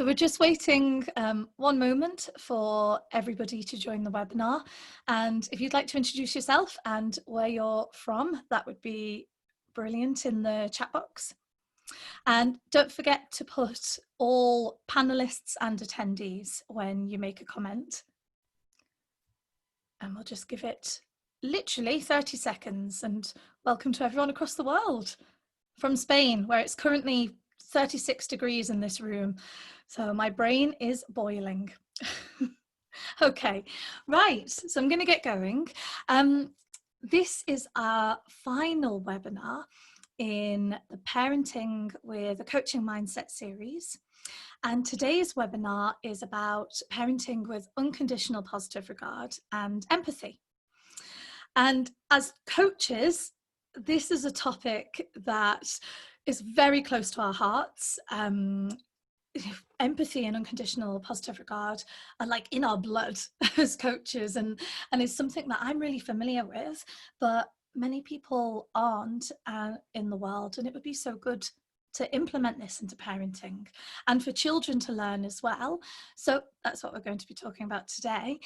So we're just waiting one moment for everybody to join the webinar. And if you'd like to introduce yourself and where you're from, that would be brilliant in the chat box. And don't forget to put all panelists and attendees when you make a comment. And we'll just give it literally 30 seconds. And welcome to everyone across the world from Spain, where it's currently 36 degrees in this room. So my brain is boiling. Okay, right, so I'm going to get going. This is our final webinar in the Parenting with a Coaching Mindset series. And today's webinar is about parenting with unconditional positive regard and empathy. And as coaches, this is a topic that is very close to our hearts. Empathy and unconditional positive regard are like in our blood as coaches, and it's something that I'm really familiar with, but many people aren't in the world, and it would be so good to implement this into parenting and for children to learn as well. So that's what we're going to be talking about today.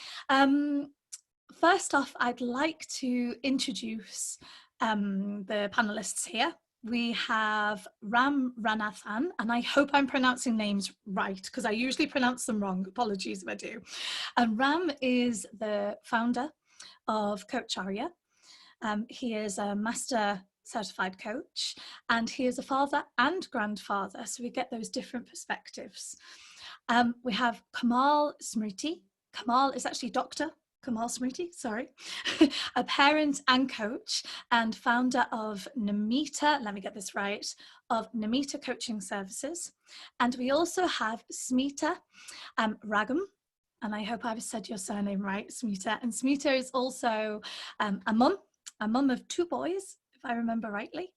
First off, I'd like to introduce the panelists here. We have Ram Ranathan, and I hope I'm pronouncing names right because I usually pronounce them wrong. Apologies if I do. And Ram is the founder of Coach Arya. He is a master certified coach, and he is a father and grandfather, so we get those different perspectives. We have Kamal Smriti. Kamal is actually Dr. Kamal Smriti, sorry, a parent and coach and founder of Namita, let me get this right, of Namita Coaching Services. And we also have Smita Ragam, and I hope I've said your surname right, Smita. And Smita is also a mum of 2 boys, if I remember rightly.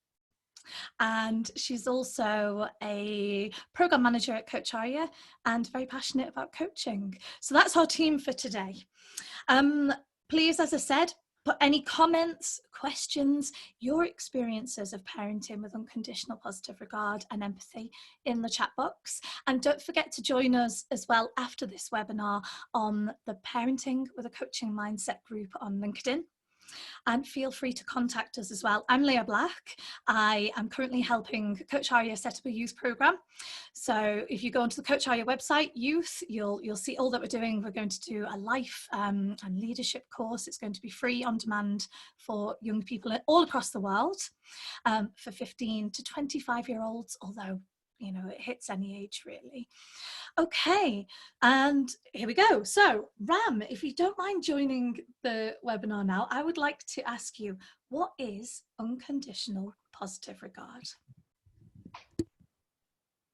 And she's also a program manager at Coach Arya and very passionate about coaching. So that's our team for today. Please, as I said, put any comments, questions, your experiences of parenting with unconditional positive regard and empathy in the chat box. And don't forget to join us as well after this webinar on the Parenting with a Coaching Mindset group on LinkedIn. And feel free to contact us as well. I'm Leah Black. I am currently helping Coach Arya set up a youth program. So if you go onto the Coach Arya website, youth, you'll see all that we're doing. We're going to do a life and leadership course. It's going to be free on demand for young people all across the world, for 15 to 25-year-olds, although you know, it hits any age really. Okay, and here we go. So Ram, if you don't mind joining the webinar now, I would like to ask you, what is unconditional positive regard?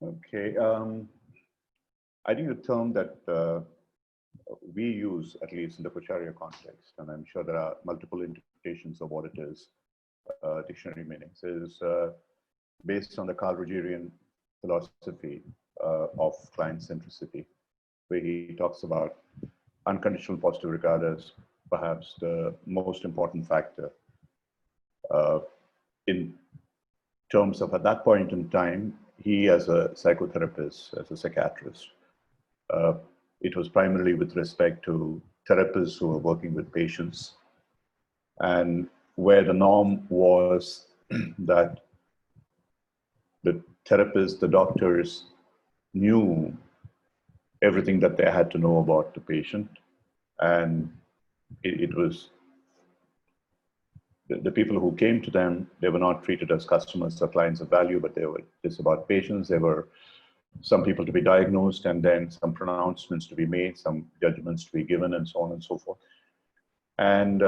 Okay, I think the term that we use, at least in the Coach Arya context, and I'm sure there are multiple interpretations of what it is, dictionary meanings, is based on the Carl Rogerian philosophy of client centricity, where he talks about unconditional positive regard as perhaps the most important factor in terms of, at that point in time, he as a psychotherapist, as a psychiatrist, it was primarily with respect to therapists who were working with patients, and where the norm was that the therapists, the doctors knew everything that they had to know about the patient, and it was the people who came to them, they were not treated as customers or clients of value, but they were just about patients. There were some people to be diagnosed, and then some pronouncements to be made, some judgments to be given, and so on and so forth. And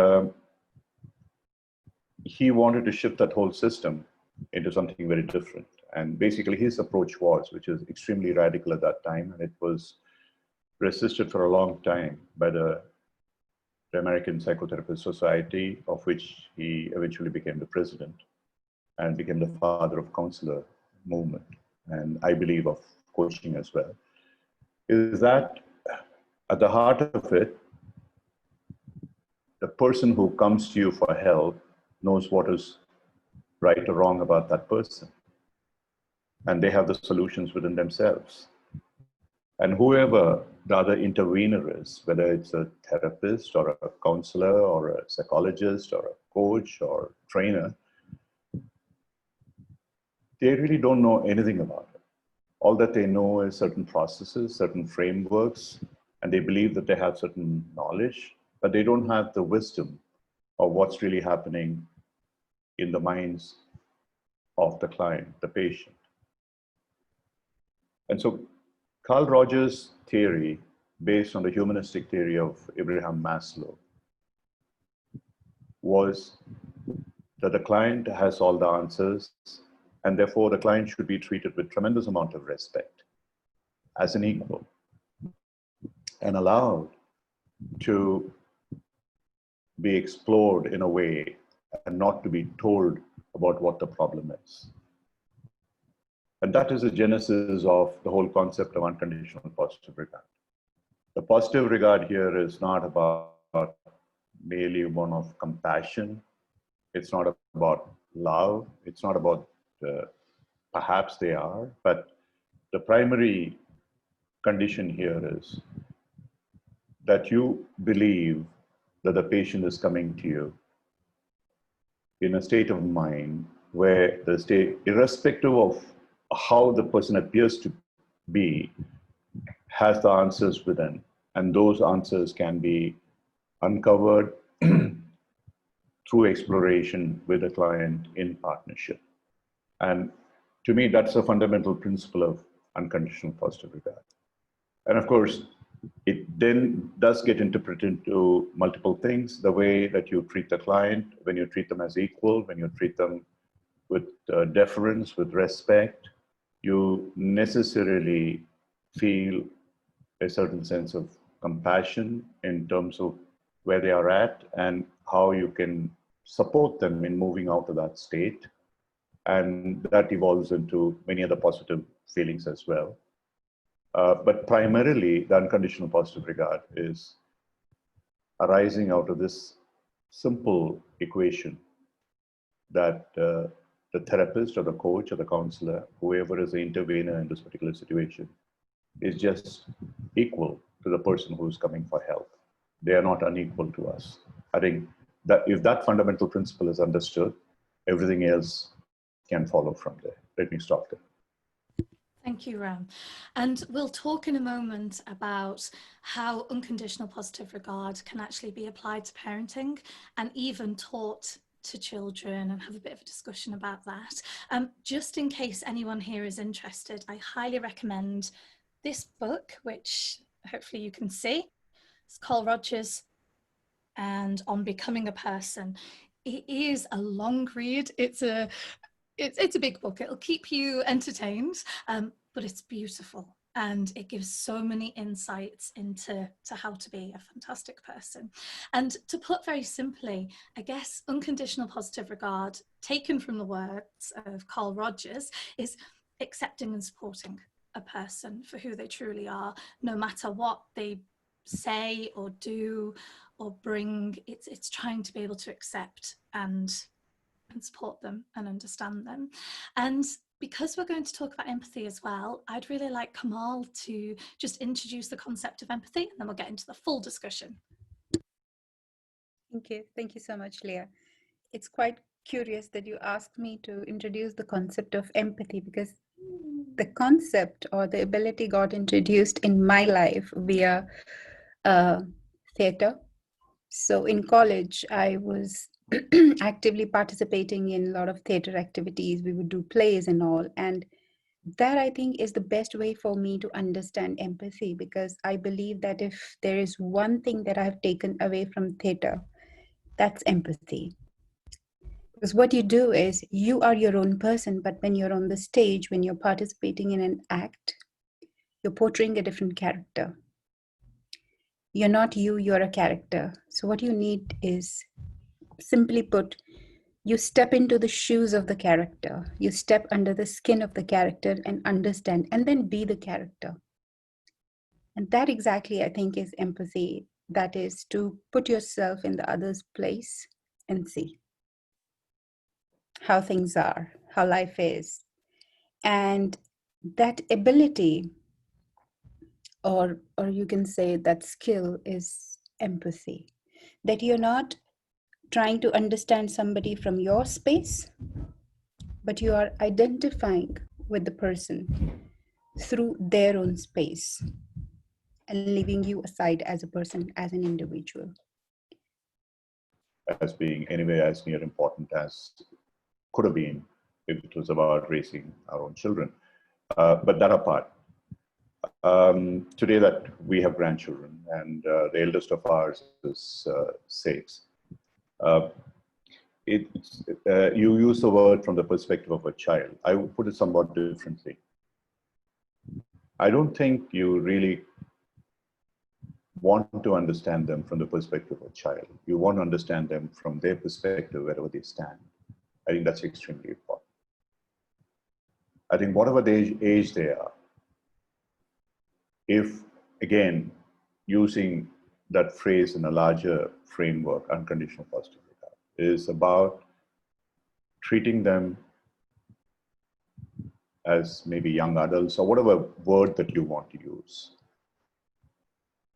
he wanted to shift that whole system into something very different. And basically his approach was, which is extremely radical at that time, and it was resisted for a long time by the American Psychotherapist Society, of which he eventually became the president and became the father of counselor movement, and I believe of coaching as well, is that at the heart of it, the person who comes to you for help knows what is right or wrong about that person, and they have the solutions within themselves. And whoever the other intervener is, whether it's a therapist or a counselor or a psychologist or a coach or trainer, they really don't know anything about it. All that they know is certain processes, certain frameworks, and they believe that they have certain knowledge, but they don't have the wisdom of what's really happening in the minds of the client, the patient. And so Carl Rogers' theory, based on the humanistic theory of Abraham Maslow, was that the client has all the answers, and therefore the client should be treated with tremendous amount of respect as an equal and allowed to be explored in a way and not to be told about what the problem is. And that is the genesis of the whole concept of unconditional positive regard. The positive regard here is not about merely one of compassion. It's not about love. It's not about, perhaps they are, but the primary condition here is that you believe that the patient is coming to you in a state of mind where the state, irrespective of how the person appears to be, has the answers within. And those answers can be uncovered through exploration with a client in partnership. And to me, that's a fundamental principle of unconditional positive regard. And of course, it then does get interpreted into multiple things, the way that you treat the client, when you treat them as equal, when you treat them with deference, with respect, you necessarily feel a certain sense of compassion in terms of where they are at and how you can support them in moving out of that state. And that evolves into many other positive feelings as well. But primarily, the unconditional positive regard is arising out of this simple equation that the therapist or the coach or the counselor, whoever is the intervener in this particular situation, is just equal to the person who's coming for help. They are not unequal to us. I think that if that fundamental principle is understood, everything else can follow from there. Let me stop there. Thank you, Ram. And we'll talk in a moment about how unconditional positive regard can actually be applied to parenting and even taught to children, and have a bit of a discussion about that. Just in case anyone here is interested, I highly recommend this book, which hopefully you can see. It's Carl Rogers and On Becoming a Person. It is a long read. It's a big book. It'll keep you entertained, but it's beautiful. And it gives so many insights into how to be a fantastic person. And to put very simply, I guess unconditional positive regard, taken from the words of Carl Rogers, is accepting and supporting a person for who they truly are, no matter what they say or do or bring. It's trying to be able to accept and support them and understand them. And because we're going to talk about empathy as well, I'd really like Kamal to just introduce the concept of empathy, and then we'll get into the full discussion. Thank you. Thank you so much, Leah. It's quite curious that you asked me to introduce the concept of empathy, because the concept or the ability got introduced in my life via theater. So in college, I was actively participating in a lot of theater activities. We would do plays and all. And that, I think, is the best way for me to understand empathy, because I believe that if there is one thing that I've taken away from theater, that's empathy. Because what you do is you are your own person, but when you're on the stage, when you're participating in an act, you're portraying a different character. You're not you, you're a character. So what you need is, simply put, you step into the shoes of the character. You step under the skin of the character and understand, and then be the character. And that exactly, I think, is empathy. That is to put yourself in the other's place and see how things are, how life is. And that ability or you can say that skill is empathy, that you're not trying to understand somebody from your space, but you are identifying with the person through their own space and leaving you aside as a person, as an individual. As being anyway as near important as could have been if it was about raising our own children. But that apart, today that we have grandchildren, and the eldest of ours is 6, you use the word from the perspective of a child. I would put it somewhat differently. I don't think you really want to understand them from the perspective of a child. You want to understand them from their perspective, wherever they stand. I think that's extremely important. I think whatever the age they are, if, again, using that phrase in a larger framework, unconditional positive regard, is about treating them as maybe young adults or whatever word that you want to use,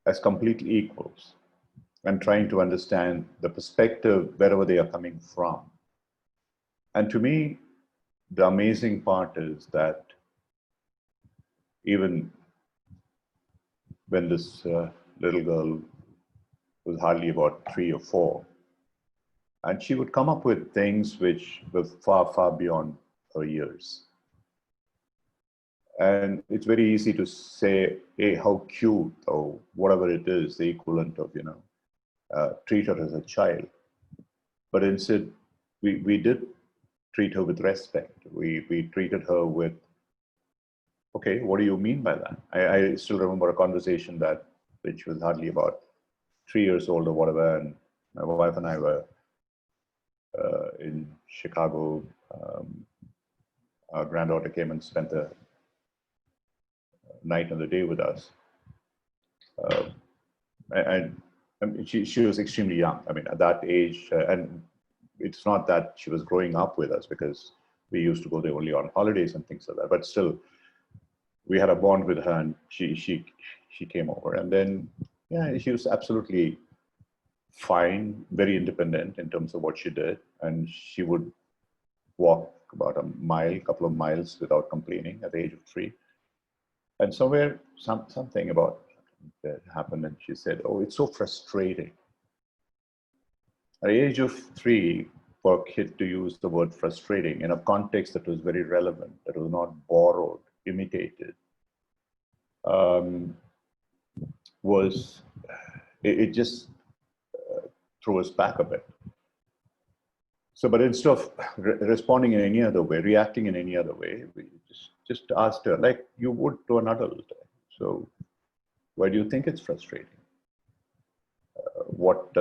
as completely equals, and trying to understand the perspective wherever they are coming from. And to me, the amazing part is that even when this little girl was hardly about 3 or 4, and she would come up with things which were far, far beyond her years. And it's very easy to say, hey, how cute, or whatever it is, the equivalent of, treat her as a child. But instead, we did treat her with respect. We treated her with, okay, what do you mean by that? I still remember a conversation which was hardly about 3 years old or whatever, and my wife and I were in Chicago. Our granddaughter came and spent the night and the day with us. And I mean, she was extremely young. I mean, at that age, and it's not that she was growing up with us, because we used to go there only on holidays and things like that. But still, we had a bond with her, and she came over, and then she was absolutely fine, very independent in terms of what she did, and she would walk about a couple of miles without complaining at the age of 3. And somewhere something about that happened, and she said, "Oh, it's so frustrating." At the age of 3, for a kid to use the word frustrating in a context that was very relevant, that was not borrowed, imitated, it just threw us back a bit. So, but instead of responding in any other way, reacting in any other way, we just asked her, like you would to an adult. So, why do you think it's frustrating? What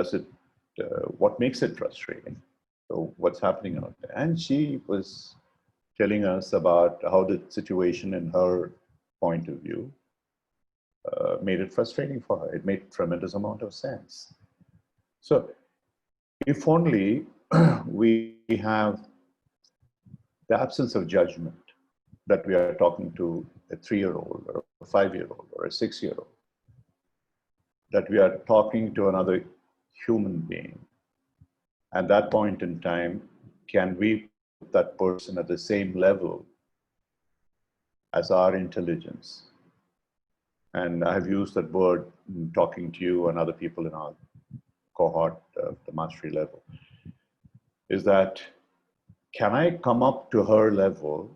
makes it frustrating? So, what's happening out there? And she was telling us about how the situation in her point of view made it frustrating for her. It made a tremendous amount of sense. So, if only we have the absence of judgment, that we are talking to a 3-year-old or a 5-year-old or a 6-year-old, that we are talking to another human being. At that point in time, can we put that person at the same level as our intelligence? And I have used that word in talking to you and other people in our cohort of the mastery level, is that can I come up to her level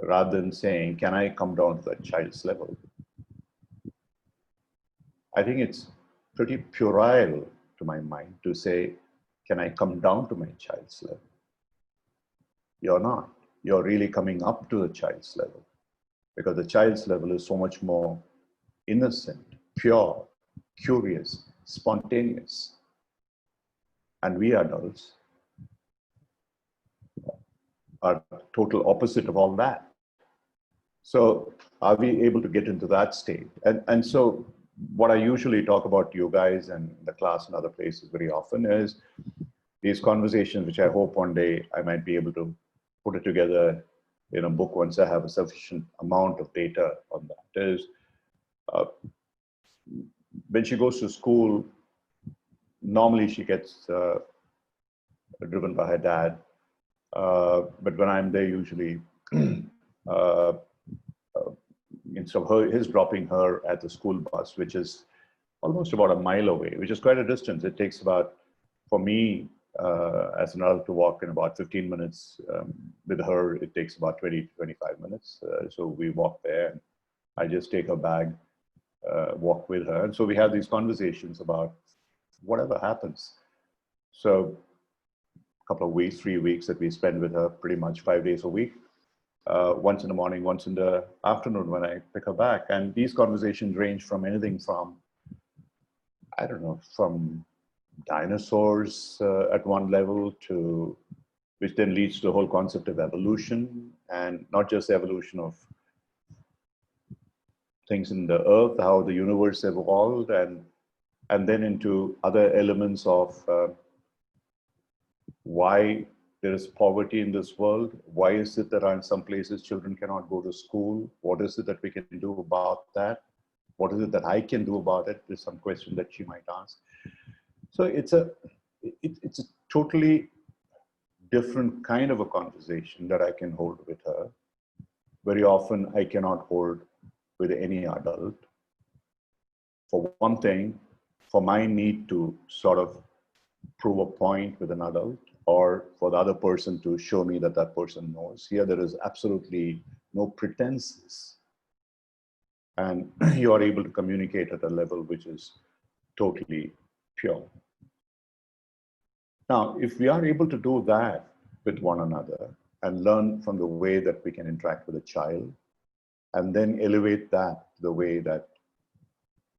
rather than saying, can I come down to that child's level? I think it's pretty puerile to my mind to say, can I come down to my child's level? You're not. You're really coming up to the child's level, because the child's level is so much more innocent, pure, curious, spontaneous. And we adults are total opposite of all that. So are we able to get into that state? And so what I usually talk about to you guys and the class and other places very often is these conversations, which I hope one day I might be able to put it together in a book once I have a sufficient amount of data on that, is Uh, when she goes to school, normally she gets driven by her dad. But when I'm there, usually, uh, instead of his dropping her at the school bus, which is almost about a mile away, which is quite a distance. It takes about, for me, as an adult to walk in about 15 minutes. With her, it takes about 20 to 25 minutes. So we walk there, and I just take her bag, walk with her. And so we have these conversations about whatever happens. So a couple of weeks, 3 weeks that we spend with her pretty much 5 days a week. Once in the morning, once in the afternoon when I pick her back. And these conversations range from anything from, I don't know, from dinosaurs at one level to, which then leads to the whole concept of evolution, and not just evolution of things in the earth, how the universe evolved, and then into other elements of why there is poverty in this world. Why is it that in some places children cannot go to school? What is it that we can do about that? What is it that I can do about it? There's some question that she might ask. So it's a totally different kind of a conversation that I can hold with her. Very often I cannot hold with any adult. For one thing, for my need to sort of prove a point with an adult, or for the other person to show me that that person knows. Here there is absolutely no pretenses. And you are able to communicate at a level which is totally pure. Now, if we are able to do that with one another and learn from the way that we can interact with a child, and then elevate that the way that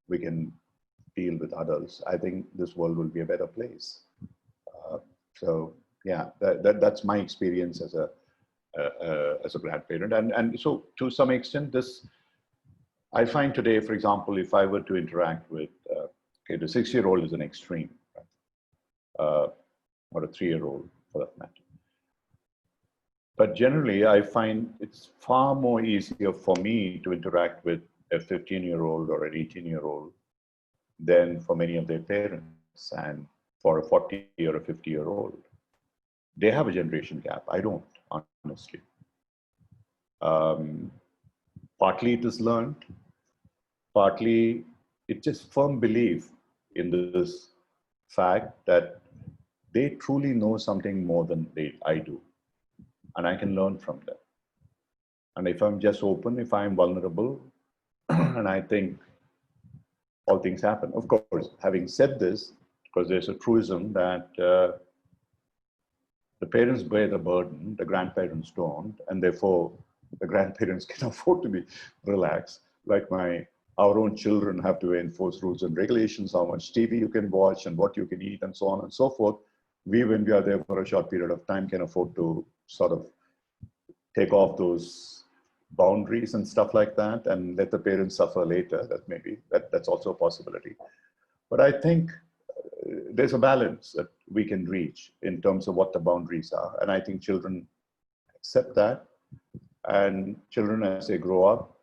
we can deal with adults, I think this world will be a better place. So yeah, that's my experience as a grandparent, and so to some extent, this I find today, for example, if I were to interact with okay, the 6-year-old is an extreme, right? Or a 3-year-old for that matter. But generally, I find it's far more easier for me to interact with a 15-year-old or an 18-year-old than for many of their parents, and for a 40 or a 50-year-old. They have a generation gap. I don't, honestly. Partly it is learned, partly it's just firm belief in this fact that they truly know something more than I do, and I can learn from them. And if I'm just open, if I'm vulnerable, and I think all things happen. Of course, having said this, because there's a truism that the parents bear the burden, the grandparents don't, and therefore the grandparents can afford to be relaxed. Like our own children have to enforce rules and regulations, how much TV you can watch and what you can eat and so on and so forth. We, when we are there for a short period of time, can afford to sort of take off those boundaries and stuff like that and let the parents suffer later. That's also a possibility. But I think there's a balance that we can reach in terms of what the boundaries are. And I think children accept that. And children, as they grow up,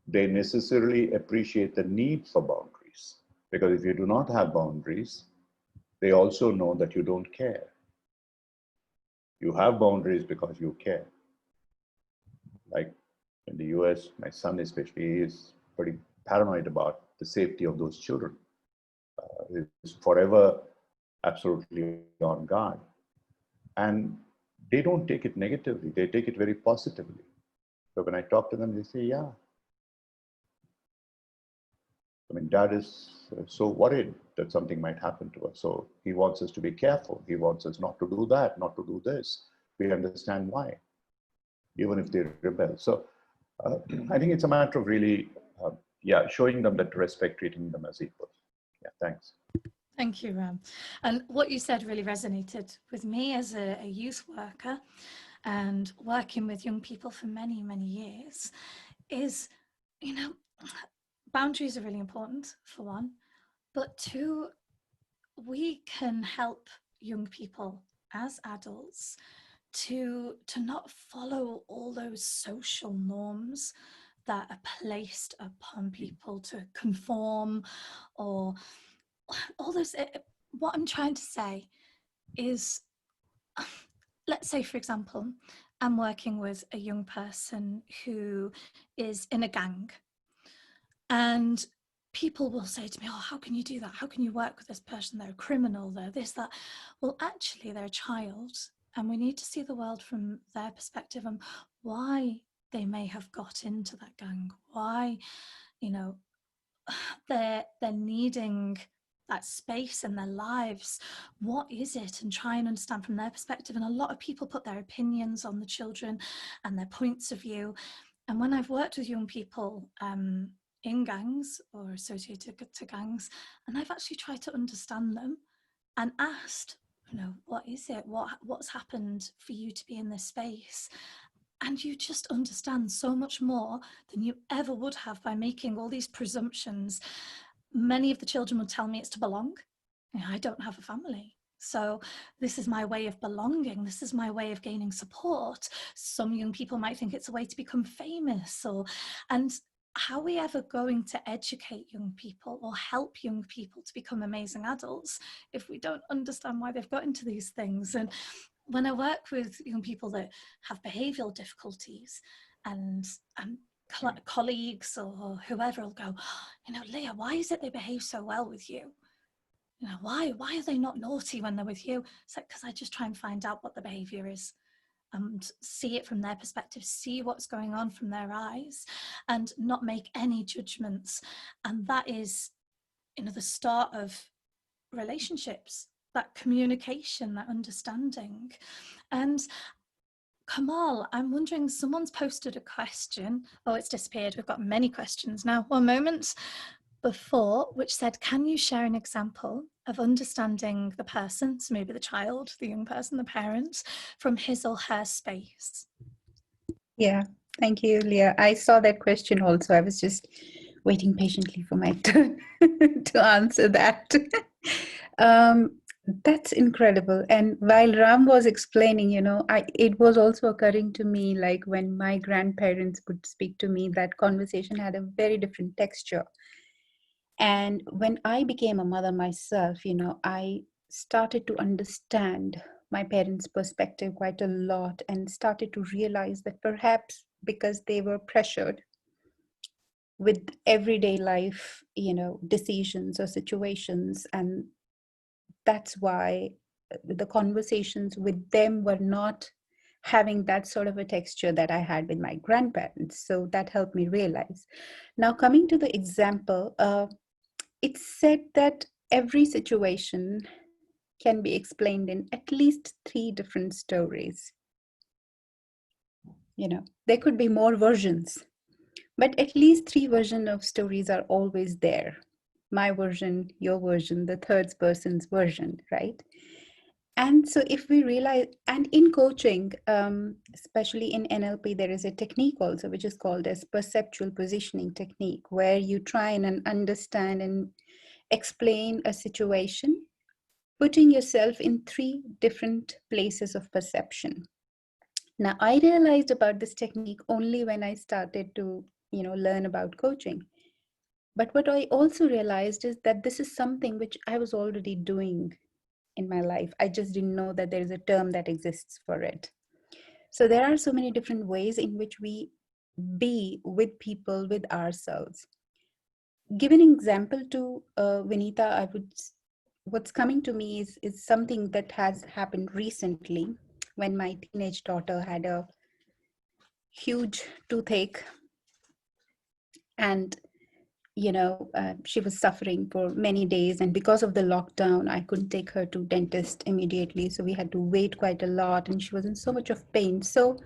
they necessarily appreciate the need for boundaries. Because if you do not have boundaries, they also know that you don't care. You have boundaries because you care. Like in the US, my son especially is pretty paranoid about the safety of those children. Is forever absolutely on guard. And they don't take it negatively, they take it very positively. So when I talk to them, they say, yeah. I mean, Dad is so worried that something might happen to us. So he wants us to be careful. He wants us not to do that, not to do this. We understand why, even if they rebel. So I think it's a matter of really, showing them that respect, treating them as equals. Yeah, thanks. Thank you, Ram. And what you said really resonated with me as a youth worker and working with young people for many, many years is, boundaries are really important, for one, but two, we can help young people as adults to not follow all those social norms that are placed upon people to conform, or all this. What I'm trying to say is, let's say, for example, I'm working with a young person who is in a gang, and people will say to me, oh, how can you do that? How can you work with this person? They're a criminal, they're this, that. Well, actually, they're a child, and we need to see the world from their perspective and why they may have got into that gang, why, you know, they're needing that space in their lives. What is it? And try and understand from their perspective. And a lot of people put their opinions on the children and their points of view. And when I've worked with young people in gangs or associated to gangs, and I've actually tried to understand them and asked, you know, what is it? What's happened for you to be in this space? And you just understand so much more than you ever would have by making all these presumptions. Many of the children would tell me it's to belong. You know, I don't have a family, so this is my way of belonging. This is my way of gaining support. Some young people might think it's a way to become famous, and how are we ever going to educate young people or help young people to become amazing adults if we don't understand why they've got into these things? And when I work with young people that have behavioural difficulties, and colleagues or whoever will go, oh, you know, Leah, why is it they behave so well with you? You know, why are they not naughty when they're with you? It's like, because I just try and find out what the behaviour is and see it from their perspective, see what's going on from their eyes, and not make any judgments. And that is, you know, the start of relationships, that communication, that understanding. And Kamal, I'm wondering, someone's posted a question. Oh, it's disappeared. We've got many questions now. One moment. Before, which said, can you share an example of understanding the person, so maybe the child, the young person, the parent, from his or her space? Yeah, thank you, Leah. I saw that question also. I was just waiting patiently for my turn to answer that. That's incredible. And while Ram was explaining, you know, it was also occurring to me, like when my grandparents would speak to me, that conversation had a very different texture. And when I became a mother myself, you know, I started to understand my parents' perspective quite a lot and started to realize that perhaps because they were pressured with everyday life, you know, decisions or situations, and that's why the conversations with them were not having that sort of a texture that I had with my grandparents. So that helped me realize. Now, coming to the example, it's said that every situation can be explained in at least 3 different stories. You know, there could be more versions, but at least 3 versions of stories are always there. My version, your version, the third person's version, right? And so if we realize, and in coaching, especially in NLP, there is a technique also, which is called as perceptual positioning technique, where you try and understand and explain a situation, putting yourself in 3 different places of perception. Now, I realized about this technique only when I started to, you know, learn about coaching. But what I also realized is that this is something which I was already doing in my life. I just didn't know that there is a term that exists for it. So there are so many different ways in which we be with people, with ourselves. Give an example to Vinita, what's coming to me is something that has happened recently when my teenage daughter had a huge toothache, and you know, she was suffering for many days, and because of the lockdown I couldn't take her to dentist immediately, so we had to wait quite a lot, and she was in so much of pain. So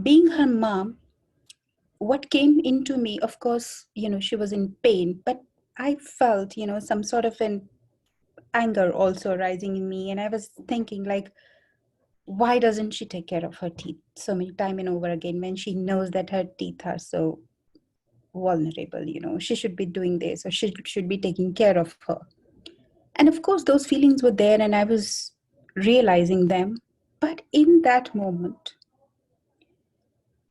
being her mom, what came into me, of course, you know, she was in pain, but I felt, you know, some sort of an anger also rising in me, and I was thinking, like, why doesn't she take care of her teeth so many time and over again when she knows that her teeth are so vulnerable? You know, she should be doing this, or she should be taking care of her. And of course those feelings were there, and I was realizing them. But in that moment,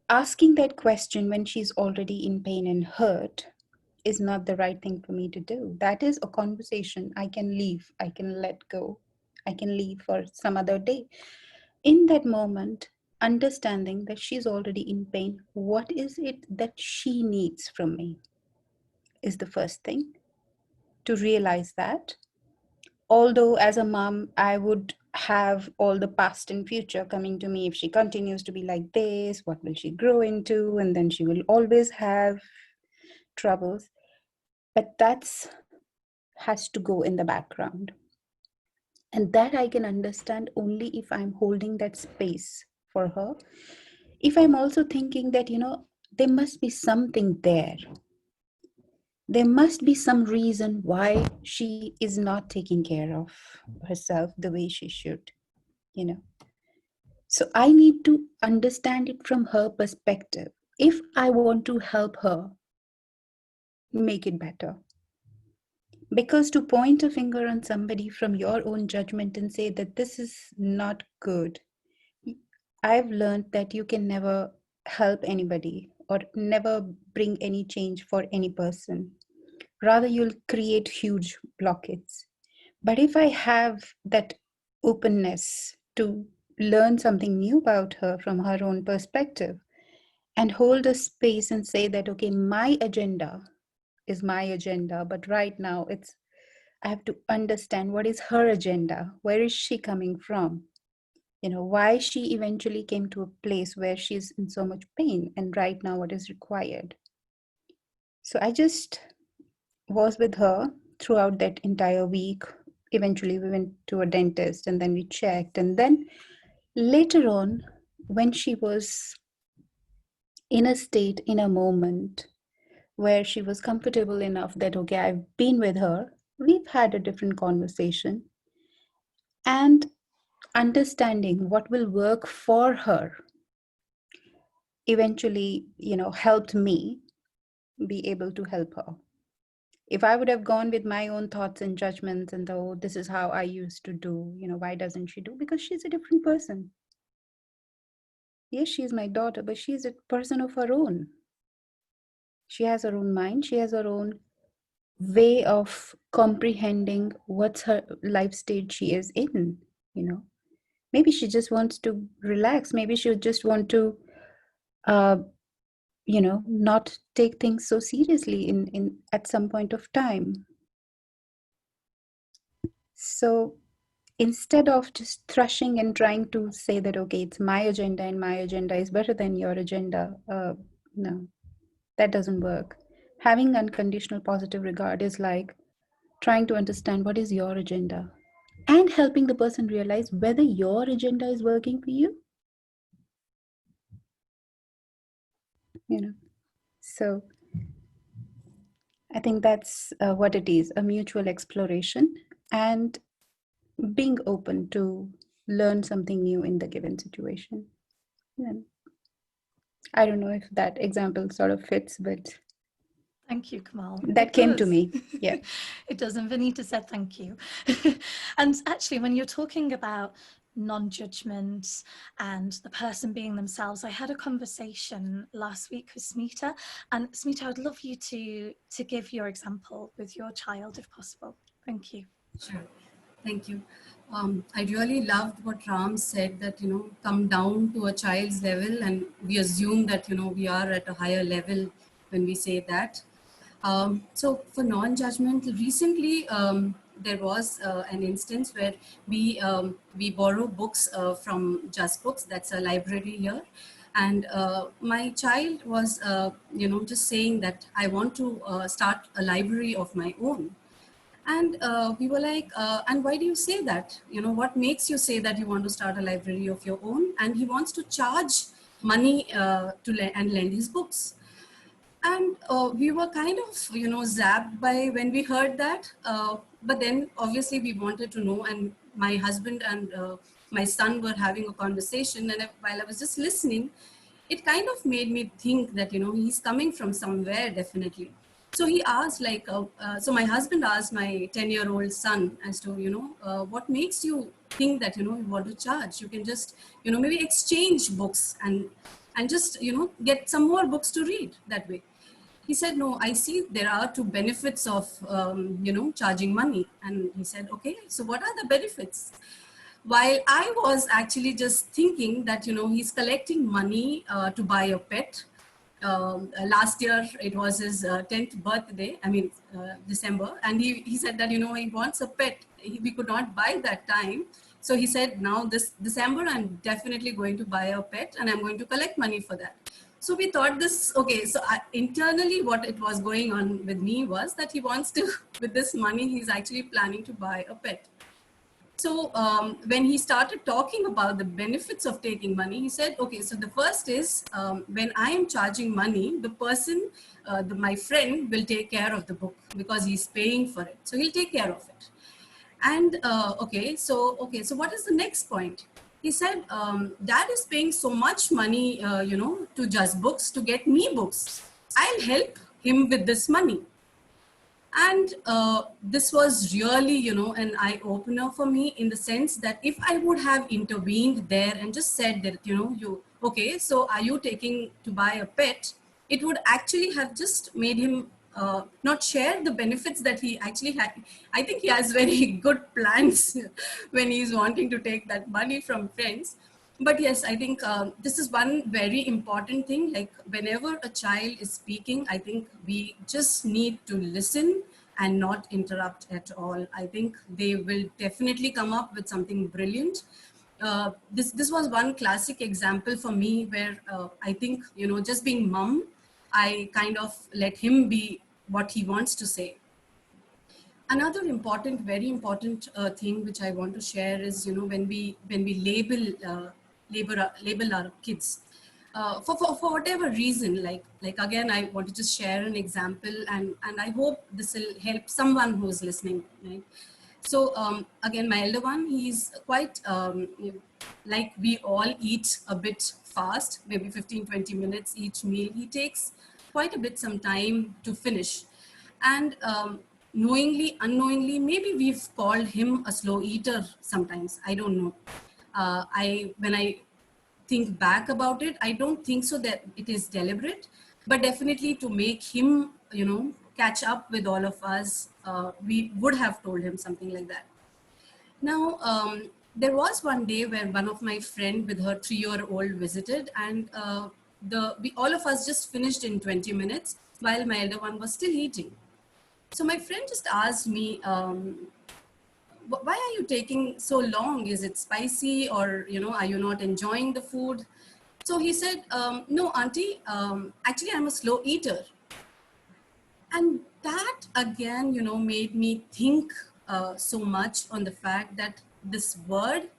asking that question when she's already in pain and hurt is not the right thing for me to do. That is a conversation I can leave, I can let go, I can leave for some other day. In that moment, understanding that she's already in pain, what is it that she needs from me is the first thing. To realize that, although as a mom, I would have all the past and future coming to me. If she continues to be like this, what will she grow into? And then she will always have troubles. But that's has to go in the background. And that I can understand only if I'm holding that space for her. If I'm also thinking that, there must be something there. There must be some reason why she is not taking care of herself the way she should, you know. So I need to understand it from her perspective. If I want to help her make it better. Because to point a finger on somebody from your own judgment and say that this is not good, I've learned that you can never help anybody or never bring any change for any person. Rather, you'll create huge blockades. But if I have that openness to learn something new about her from her own perspective and hold a space and say that, okay, my agenda is my agenda, but right now I have to understand what is her agenda. Where is she coming from? Why she eventually came to a place where she's in so much pain, and right now what is required. So I just was with her throughout that entire week. Eventually we went to a dentist and then we checked. And then later on, when she was in a state, in a moment where she was comfortable enough that, okay, I've been with her, we've had a different conversation. And understanding what will work for her eventually, helped me be able to help her. If I would have gone with my own thoughts and judgments and oh, this is how I used to do, why doesn't she do? Because she's a different person. Yes, she's my daughter, but she's a person of her own. She has her own mind. She has her own way of comprehending what's her life stage she is in, Maybe she just wants to relax. Maybe she would just want to not take things so seriously in at some point of time. So instead of just thrashing and trying to say that, okay, it's my agenda and my agenda is better than your agenda, no, that doesn't work. Having unconditional positive regard is like trying to understand what is your agenda and helping the person realize whether your agenda is working for you. So I think that's what it is, a mutual exploration and being open to learn something new in the given situation. Yeah. I don't know if that example sort of fits, but thank you, Kamal. that came to me. Yeah. It does. And Vanita said thank you. And actually, when you're talking about non-judgment and the person being themselves, I had a conversation last week with Smita. And Smita, I would love you to give your example with your child, if possible. Thank you. Sure. Thank you. I really loved what Ram said, that, come down to a child's level, and we assume that, we are at a higher level when we say that. So for non-judgment, recently there was an instance where we borrow books from Just Books. That's a library here. And my child was, just saying that I want to start a library of my own. And we were like, and why do you say that? What makes you say that you want to start a library of your own? And he wants to charge money and lend his books. And we were kind of, zapped by when we heard that. But then obviously we wanted to know, and my husband and my son were having a conversation. And while I was just listening, it kind of made me think that, he's coming from somewhere, definitely. So he asked, so my husband asked my 10-year-old son as to, what makes you think that, you want to charge? You can just, maybe exchange books. And and just, get some more books to read that way. He said, no, I see there are two benefits of, charging money. And he said, okay, so what are the benefits? While I was actually just thinking that, he's collecting money to buy a pet. Last year, it was his 10th birthday, December. And he said that, he wants a pet. We could not buy that time. So he said, now this December, I'm definitely going to buy a pet and I'm going to collect money for that. So we thought this, okay, so internally what it was going on with me was that he wants to, with this money, he's actually planning to buy a pet. So when he started talking about the benefits of taking money, he said, okay, so the first is when I am charging money, the person, my friend will take care of the book because he's paying for it. So he'll take care of it. And so what is the next point? He said, Dad is paying so much money, to Just Books to get me books. I'll help him with this money. And this was really, an eye-opener for me, in the sense that if I would have intervened there and just said that, okay, so are you taking to buy a pet? It would actually have just made him not share the benefits that he actually had. I think he has very good plans when he's wanting to take that money from friends. But yes, I think this is one very important thing. Like whenever a child is speaking, I think we just need to listen and not interrupt at all. I think they will definitely come up with something brilliant. This was one classic example for me where I think, just being mom, I kind of let him be what he wants to say. Another important, very important thing which I want to share is, when we label our kids for whatever reason, like again, I want to just share an example, and I hope this will help someone who's listening, right? So again, my elder one, he's quite like we all eat a bit fast, maybe 15-20 minutes each meal. He takes quite a bit some time to finish. And knowingly, unknowingly, maybe we've called him a slow eater sometimes. I don't know. When I think back about it, I don't think so that it is deliberate, but definitely to make him, catch up with all of us, we would have told him something like that. Now, there was one day where one of my friend with her 3-year-old visited, and we all of us just finished in 20 minutes while my elder one was still eating. So my friend just asked me, why are you taking so long? Is it spicy, or, are you not enjoying the food? So he said, no, auntie, actually I'm a slow eater. And that again, made me think so much on the fact that this word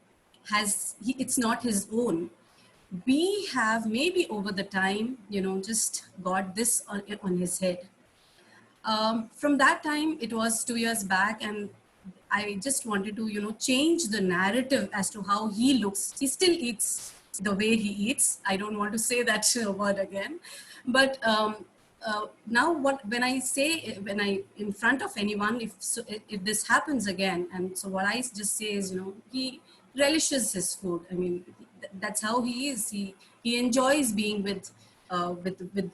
it's not his own. We have maybe over the time, just got this on his head. From that time, it was 2 years back, and I just wanted to, change the narrative as to how he looks. He still eats the way he eats. I don't want to say that word again. But now when I in front of anyone, if this happens again, and so what I just say is, he relishes his food. I mean, that's how he is. He enjoys being with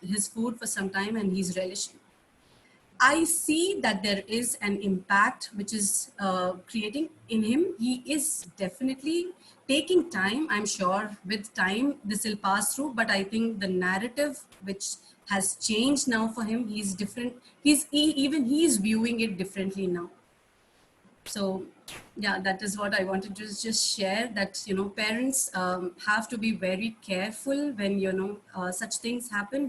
his food for some time, and he's relishing. I see that there is an impact which is creating in him. He is definitely taking time. I'm sure with time this will pass through, but I think the narrative which has changed now for him, he's different. Even he's viewing it differently now. So yeah, that is what I wanted to just share, that, parents have to be very careful when, such things happen.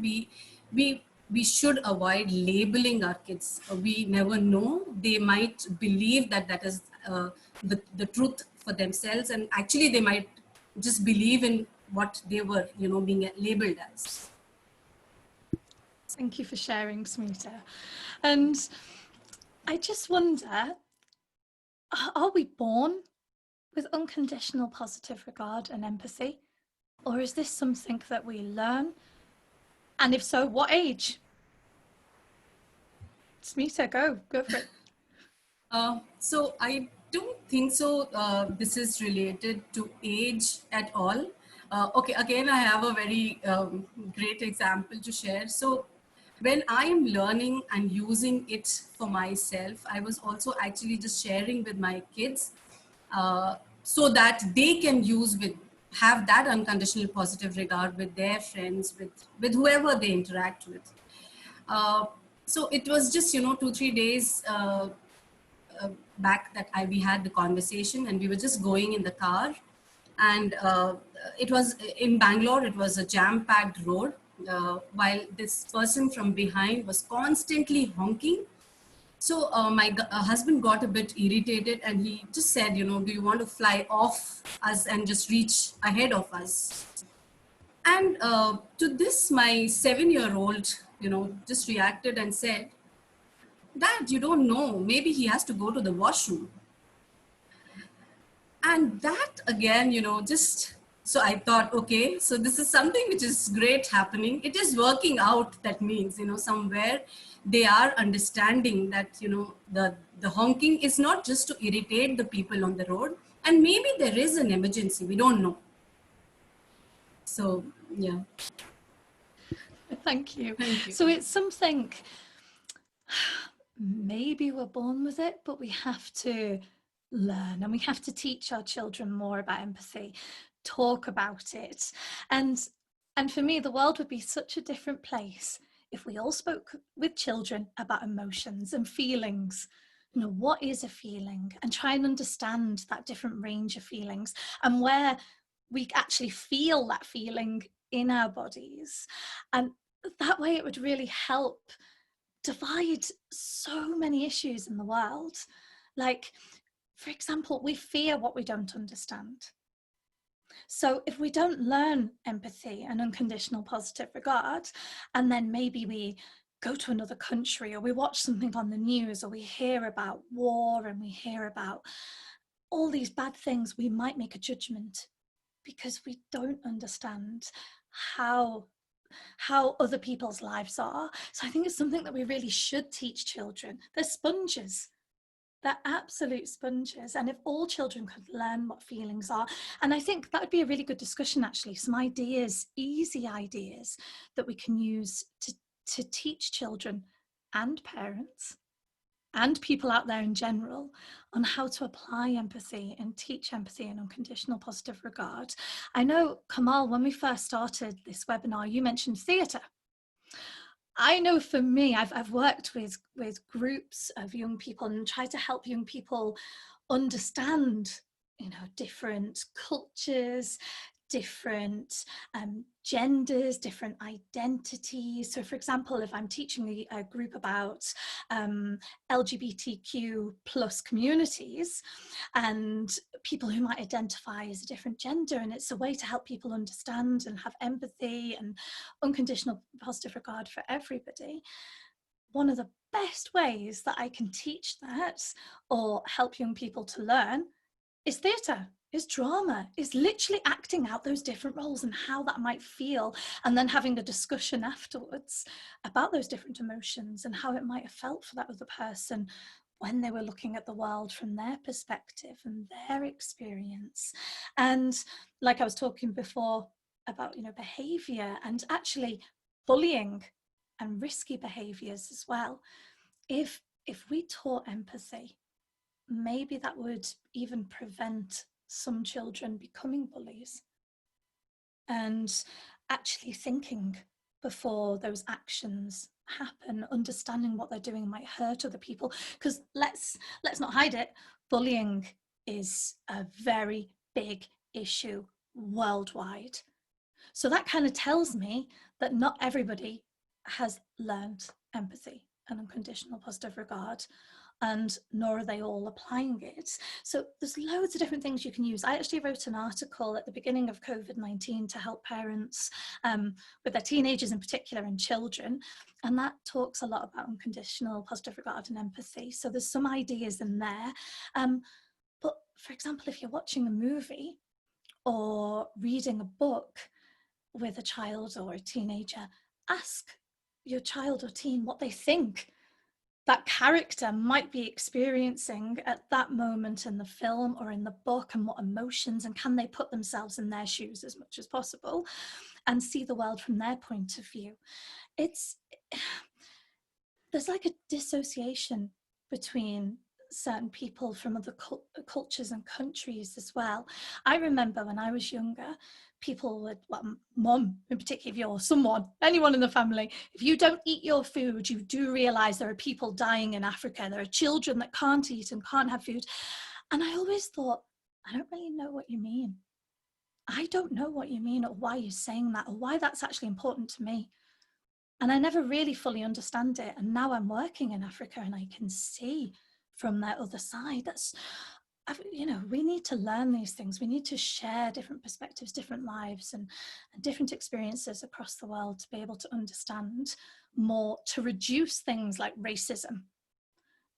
We should avoid labeling our kids. We never know. They might believe that is the truth for themselves. And actually they might just believe in what they were, being labeled as. Thank you for sharing, Smita. And I just wonder, are we born with unconditional positive regard and empathy? Or is this something that we learn? And if so, what age? Smita, go for it. So I don't think so. This is related to age at all. Okay, again, I have a very great example to share. So when I am learning and using it for myself, I was also actually just sharing with my kids so that they can have that unconditional positive regard with their friends, with whoever they interact with. So it was just, 2-3 days back that we had the conversation, and we were just going in the car, and it was in Bangalore. It was a jam-packed road, while this person from behind was constantly honking. So my husband got a bit irritated, and he just said, do you want to fly off us and just reach ahead of us? And to this, my 7-year-old, just reacted and said, Dad, you don't know, maybe he has to go to the washroom. And that again, just, so I thought, okay, so this is something which is great happening. It is working out. That means, somewhere they are understanding that, the honking is not just to irritate the people on the road, and maybe there is an emergency, we don't know. So, yeah. Thank you. Thank you. So it's something, maybe we're born with it, but we have to learn, and we have to teach our children more about empathy, talk about it. And for me, the world would be such a different place if we all spoke with children about emotions and feelings. What is a feeling, and try and understand that different range of feelings and where we actually feel that feeling in our bodies. And that way it would really help divide so many issues in the world. Like, for example, we fear what we don't understand. So if we don't learn empathy and unconditional positive regard, and then maybe we go to another country, or we watch something on the news, or we hear about war and we hear about all these bad things, we might make a judgment because we don't understand how other people's lives are. So I think it's something that we really should teach children. They're sponges. They're absolute sponges. And if all children could learn what feelings are, and I think that would be a really good discussion, actually, some ideas, easy ideas that we can use to teach children and parents and people out there in general on how to apply empathy and teach empathy and unconditional positive regard. I know, Kamal, when we first started this webinar, you mentioned theatre. I know for me, I've worked with groups of young people and tried to help young people understand, different cultures, different genders, different identities. So for example, if I'm teaching a group about LGBTQ plus communities and people who might identify as a different gender, and it's a way to help people understand and have empathy and unconditional positive regard for everybody, one of the best ways that I can teach that or help young people to learn is theatre, is drama, is literally acting out those different roles and how that might feel, and then having a discussion afterwards about those different emotions and how it might have felt for that other person when they were looking at the world from their perspective and their experience. And like I was talking before about, behavior and actually bullying and risky behaviors as well. If we taught empathy, maybe that would even prevent some children becoming bullies, and actually thinking before those actions happen, understanding what they're doing might hurt other people. Because let's not hide it, bullying is a very big issue worldwide. So that kind of tells me that not everybody has learned empathy and unconditional positive regard, and nor are they all applying it. So there's loads of different things you can use. I actually wrote an article at the beginning of COVID-19 to help parents with their teenagers in particular and children, and that talks a lot about unconditional positive regard and empathy. So there's some ideas in there. But for example, if you're watching a movie or reading a book with a child or a teenager, ask your child or teen what they think that character might be experiencing at that moment in the film or in the book, and what emotions, and can they put themselves in their shoes as much as possible and see the world from their point of view. There's like a dissociation between certain people from other cultures and countries as well. I remember when I was younger, people would, well, mum in particular, if you're someone, anyone in the family, if you don't eat your food, you do realize there are people dying in Africa. There are children that can't eat and can't have food. And I always thought, I don't really know what you mean. I don't know what you mean, or why you're saying that, or why that's actually important to me. And I never really fully understand it. And now I'm working in Africa and I can see from their other side. We need to learn these things. We need to share different perspectives, different lives, and different experiences across the world to be able to understand more, to reduce things like racism,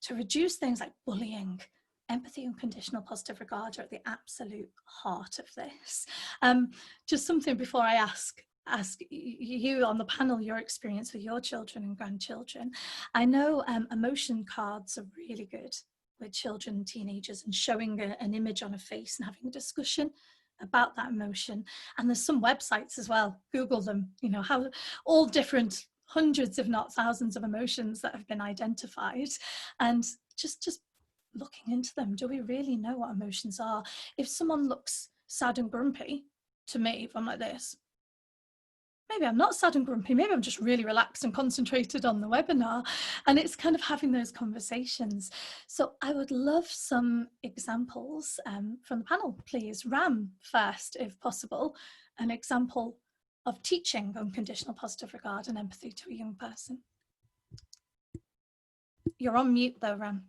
to reduce things like bullying. Empathy and conditional positive regard are at the absolute heart of this. Just something before I ask you on the panel your experience with your children and grandchildren. I know emotion cards are really good with children and teenagers, and showing an image on a face and having a discussion about that emotion. And there's some websites as well, Google them, how all different hundreds if not thousands of emotions that have been identified, and just looking into them. Do we really know what emotions are? If someone looks sad and grumpy to me, if I'm like this, maybe I'm not sad and grumpy, maybe I'm just really relaxed and concentrated on the webinar. And it's kind of having those conversations. So I would love some examples from the panel, please. Ram first, if possible, an example of teaching unconditional positive regard and empathy to a young person. You're on mute though, Ram.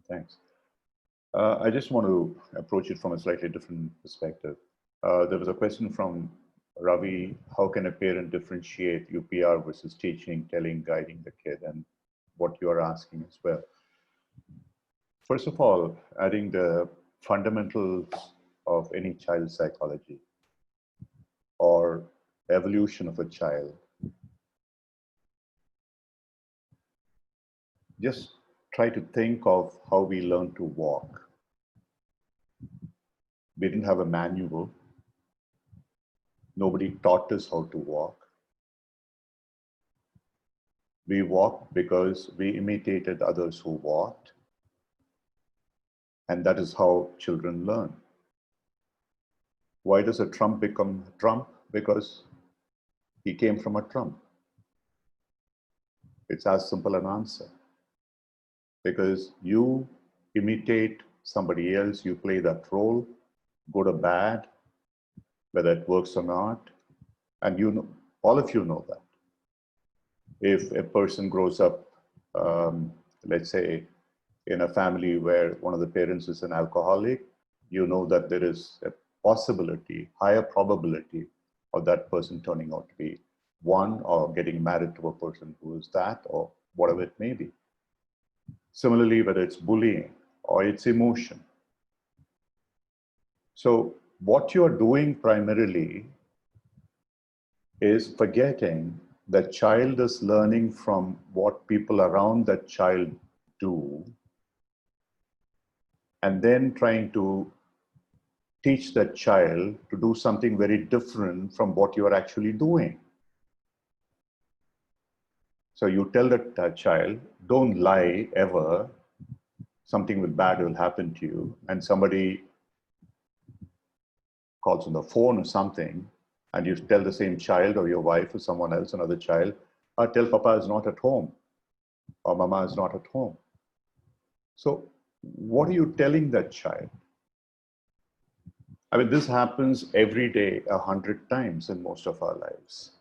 Thanks. I just want to approach it from a slightly different perspective. There was a question from Ravi, how can a parent differentiate UPR versus teaching, telling, guiding the kid, and what you're asking as well. First of all, adding the fundamentals of any child psychology or evolution of a child. Just try to think of how we learn to walk. We didn't have a manual. Nobody taught us how to walk. We walked because we imitated others who walked. And that is how children learn. Why does a Trump become a Trump? Because he came from a Trump. It's as simple an answer. Because you imitate somebody else, you play that role, good or bad, whether it works or not, and you know, all of you know that. If a person grows up, let's say, in a family where one of the parents is an alcoholic, you know that there is a possibility, higher probability of that person turning out to be one, or getting married to a person who is that, or whatever it may be. Similarly, whether it's bullying or it's emotion. So what you're doing primarily is forgetting that child is learning from what people around that child do, and then trying to teach that child to do something very different from what you are actually doing. So you tell that child, don't lie ever, something bad will happen to you, and somebody calls on the phone or something, and you tell the same child or your wife or someone else, another child, tell Papa is not at home, or Mama is not at home. So what are you telling that child? I mean, this happens every day 100 times in most of our lives.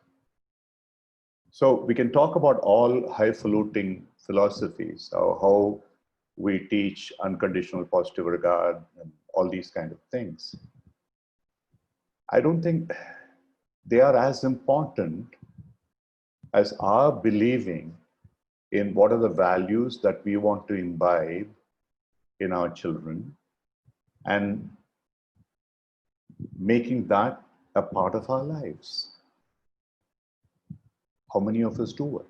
So we can talk about all highfalutin philosophies, or how we teach unconditional positive regard and all these kind of things. I don't think they are as important as our believing in what are the values that we want to imbibe in our children and making that a part of our lives. How many of us do it?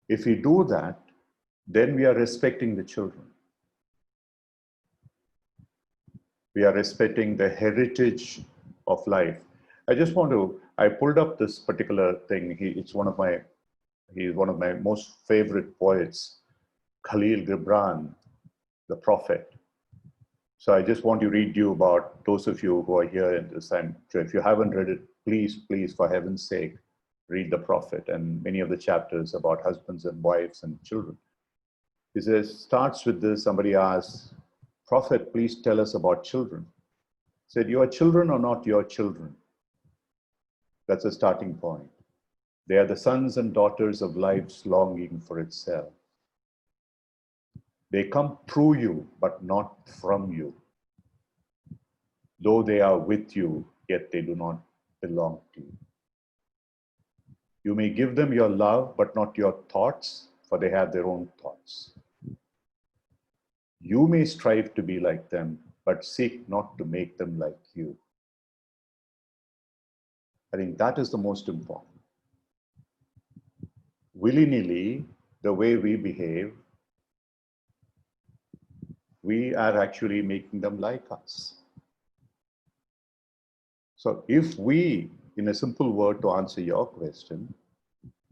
If we do that, then we are respecting the children. We are respecting the heritage of life. I pulled up this particular thing. He's one of my most favorite poets, Khalil Gibran, the prophet. So I just want to read you about those of you who are here in this time. So if you haven't read it, please, for heaven's sake, read the prophet and many of the chapters about husbands and wives and children. He says, starts with this, somebody asks, Prophet, please tell us about children. He said, your children are not your children. That's a starting point. They are the sons and daughters of life's longing for itself. They come through you, but not from you. Though they are with you, yet they do not belong to you. You may give them your love, but not your thoughts, for they have their own thoughts. You may strive to be like them, but seek not to make them like you. I think that is the most important. Willy-nilly, the way we behave, we are actually making them like us. So if we, in a simple word to answer your question,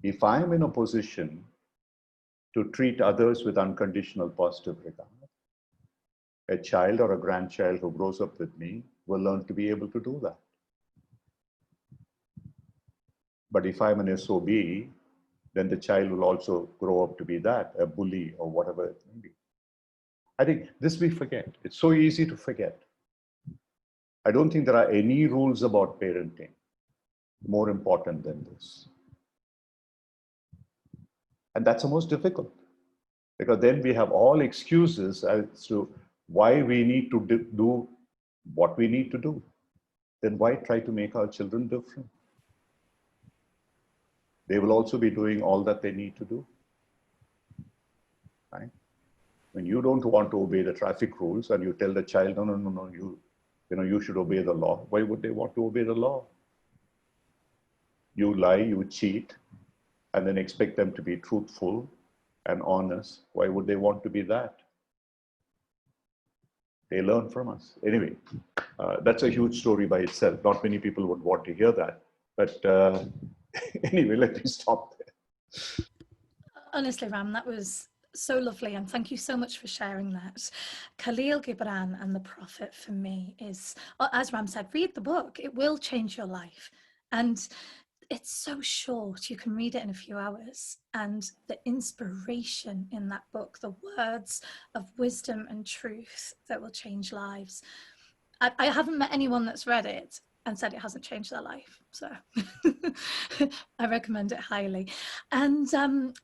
if I'm in a position to treat others with unconditional positive regard, a child or a grandchild who grows up with me will learn to be able to do that. But if I'm an SOB, then the child will also grow up to be that, a bully or whatever it may be. I think this we forget. It's so easy to forget. I don't think there are any rules about parenting more important than this. And that's the most difficult, because then we have all excuses as to why we need to do what we need to do. Then why try to make our children different? They will also be doing all that they need to do. Right? When you don't want to obey the traffic rules and you tell the child, no, you should obey the law. Why would they want to obey the law? You lie, you cheat, and then expect them to be truthful and honest. Why would they want to be that? They learn from us. Anyway, that's a huge story by itself. Not many people would want to hear that. But anyway, let me stop there. Honestly, Ram, that was so lovely, and thank you so much for sharing that. Khalil Gibran and the Prophet for me is, as Ram said, read the book. It will change your life. And it's so short, you can read it in a few hours, and the inspiration in that book, the words of wisdom and truth that will change lives. I haven't met anyone that's read it and said it hasn't changed their life, so I recommend it highly. And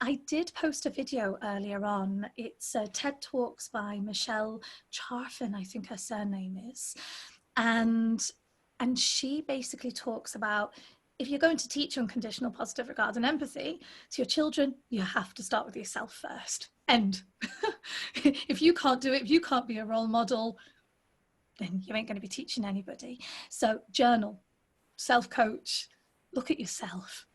I did post a video earlier on. It's TED Talks by Michelle Charfin, I think her surname is, and she basically talks about, if you're going to teach unconditional positive regard and empathy to your children, you have to start with yourself first. End. If you can't do it, if you can't be a role model, then you ain't going to be teaching anybody. So journal, self-coach, look at yourself.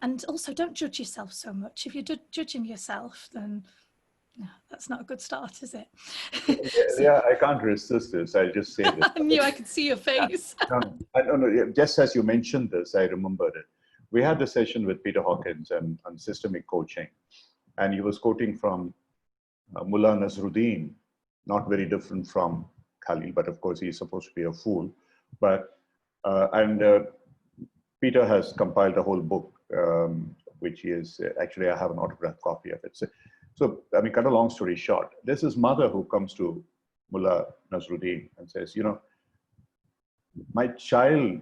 And also don't judge yourself so much. If you're judging yourself, then no, that's not a good start, is it? Yeah, I can't resist this. I'll just say this. I knew I could see your face. No, just as you mentioned this, I remembered it. We had the session with Peter Hawkins on systemic coaching, and he was quoting from Mullah Nasruddin, not very different from Khalil, but of course he's supposed to be a fool. But Peter has compiled a whole book, which is actually, I have an autographed copy of it. So, I mean, cut a long story short, there's his mother who comes to Mullah Nasruddin and says, my child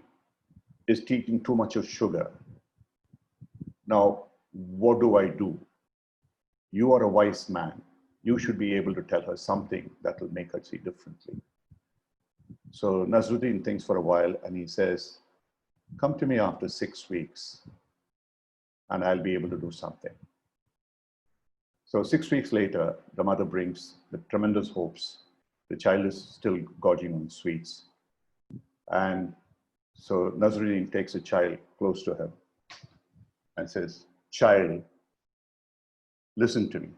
is taking too much of sugar. Now, what do I do? You are a wise man. You should be able to tell her something that will make her see differently. So Nasruddin thinks for a while and he says, come to me after 6 weeks and I'll be able to do something. So 6 weeks later, the mother brings the tremendous hopes. The child is still gorging on sweets. And so Nasruddin takes a child close to him and says, child, listen to me.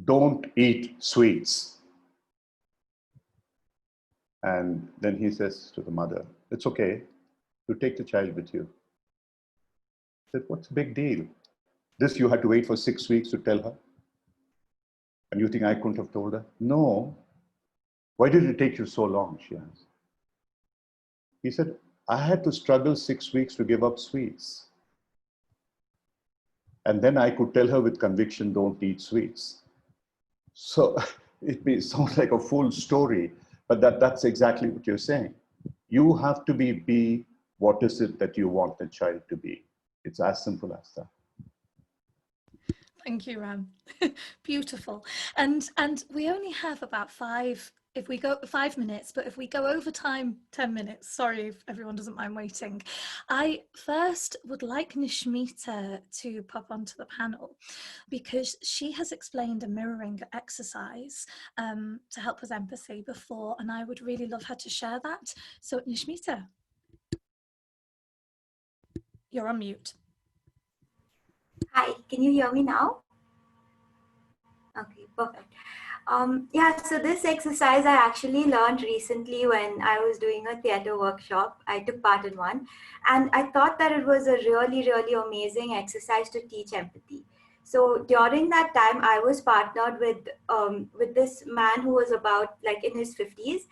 Don't eat sweets. And then he says to the mother, it's okay, you take the child with you. I said, what's the big deal? This you had to wait for 6 weeks to tell her? And you think I couldn't have told her? No. Why did it take you so long, she asked. He said, I had to struggle 6 weeks to give up sweets. And then I could tell her with conviction, don't eat sweets. So it may sound like a full story, but that's exactly what you're saying. You have to be what is it that you want the child to be. It's as simple as that. Thank you, Ram. Beautiful. And we only have about 5 minutes, but if we go over time 10 minutes, sorry if everyone doesn't mind waiting. I first would like Nishmita to pop onto the panel because she has explained a mirroring exercise to help with empathy before, and I would really love her to share that. So Nishmita, you're on mute. Hi, can you hear me now? Okay, perfect. Yeah, so this exercise I actually learned recently when I was doing a theater workshop. I took part in one, and I thought that it was a really, really amazing exercise to teach empathy. So during that time, I was partnered with this man who was about like in his 50s,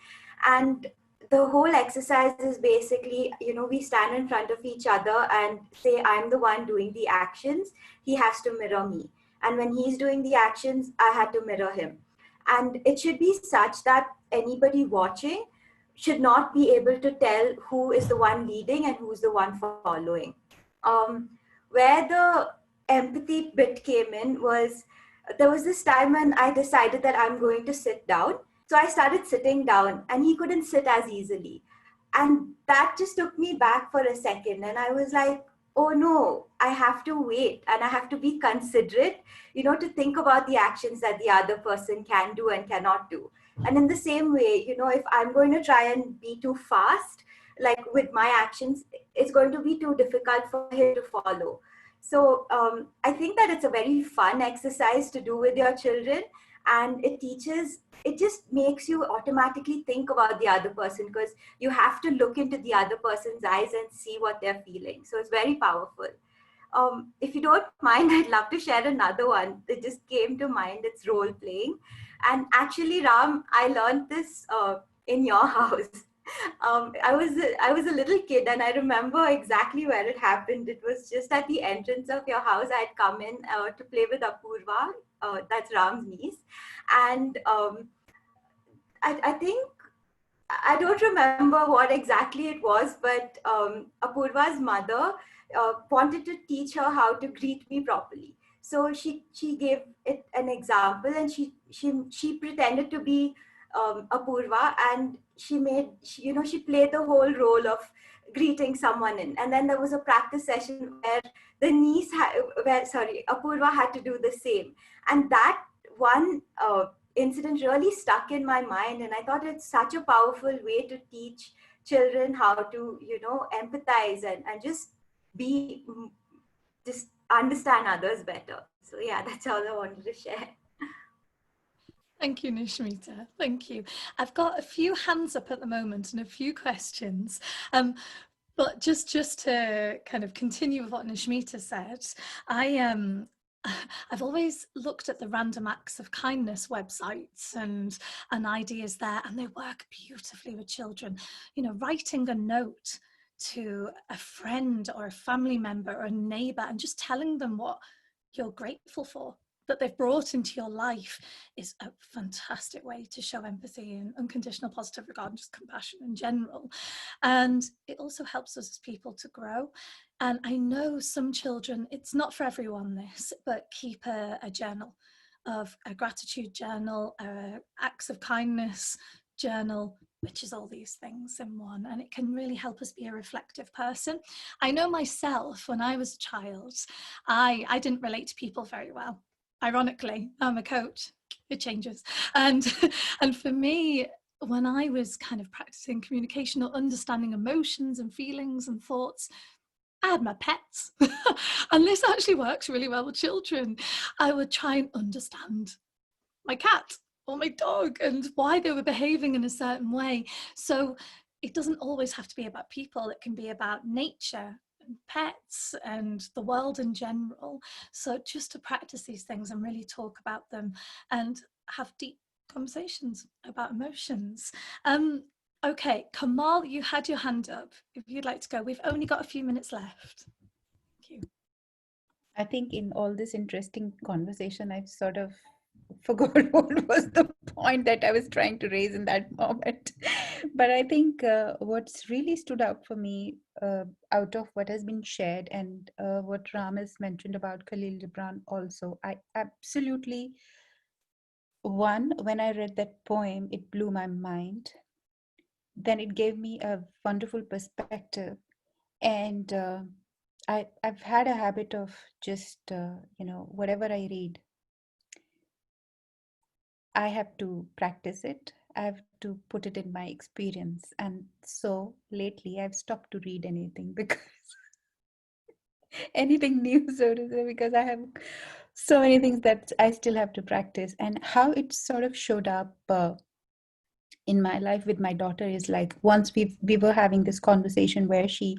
and the whole exercise is basically, we stand in front of each other and say, I'm the one doing the actions. He has to mirror me. And when he's doing the actions, I had to mirror him. And it should be such that anybody watching should not be able to tell who is the one leading and who's the one following. Where the empathy bit came in was, there was this time when I decided that I'm going to sit down. So I started sitting down and he couldn't sit as easily. And that just took me back for a second. And I was like, oh no, I have to wait and I have to be considerate, to think about the actions that the other person can do and cannot do. And in the same way, if I'm going to try and be too fast, like with my actions, it's going to be too difficult for him to follow. So I think that it's a very fun exercise to do with your children. And it just makes you automatically think about the other person because you have to look into the other person's eyes and see what they're feeling. So it's very powerful. If you don't mind, I'd love to share another one that just came to mind. It's role playing. And actually, Ram, I learned this in your house. I was a little kid and I remember exactly where it happened. It was just at the entrance of your house. I'd come in to play with Apurva, that's Ram's niece. And I think, I don't remember what exactly it was, but Apurva's mother wanted to teach her how to greet me properly. So she gave it an example and she pretended to be Apurva, and she played the whole role of greeting someone in. And then there was a practice session where Apurva had to do the same. And that one incident really stuck in my mind, and I thought it's such a powerful way to teach children how to empathize and just understand others better. So yeah, that's all I wanted to share. Thank you, Nishmita. Thank you. I've got a few hands up at the moment and a few questions. But just to kind of continue with what Nishmita said, I've always looked at the Random Acts of Kindness websites and ideas there, and they work beautifully with children. Writing a note to a friend or a family member or a neighbor and just telling them what you're grateful for that they've brought into your life is a fantastic way to show empathy and unconditional positive regard and just compassion in general. And it also helps us as people to grow. And I know some children, it's not for everyone this, but keep a journal, of a gratitude journal, acts of kindness journal, which is all these things in one, and it can really help us be a reflective person. I know myself, when I was a child, I didn't relate to people very well. Ironically, I'm a coach, it changes. And for me, when I was kind of practicing communication or understanding emotions and feelings and thoughts, I had my pets. And this actually works really well with children. I would try and understand my cat or my dog and why they were behaving in a certain way. So it doesn't always have to be about people. It can be about nature and pets and the world in general. So just to practice these things and really talk about them and have deep conversations about emotions. Okay, Kamal, you had your hand up. If you'd like to go, we've only got a few minutes left. Thank you. I think in all this interesting conversation, I've sort of forgot what was the point that I was trying to raise in that moment. But I think what's really stood out for me out of what has been shared and what Ram has mentioned about Khalil Gibran also, I absolutely, one, when I read that poem, it blew my mind. Then it gave me a wonderful perspective. And I've had a habit of just, whatever I read, I have to practice it. I have to put it in my experience. And so lately I've stopped to read anything because anything new, so to say, because I have so many things that I still have to practice. And how it sort of showed up in my life with my daughter is like once we were having this conversation where she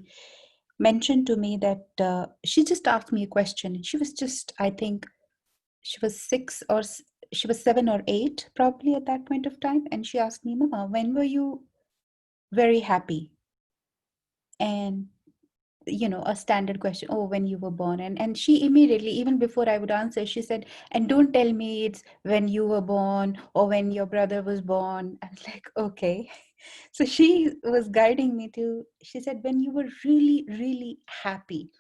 mentioned to me that she just asked me a question. She was just, I think, she was she was 7 or 8 probably at that point of time, and she asked me, Mama, when were you very happy? And a standard question, oh, when you were born. And she immediately, even before I would answer, she said, and don't tell me it's when you were born or when your brother was born. I was like, okay. So she was guiding me to, she said, when you were really, really happy.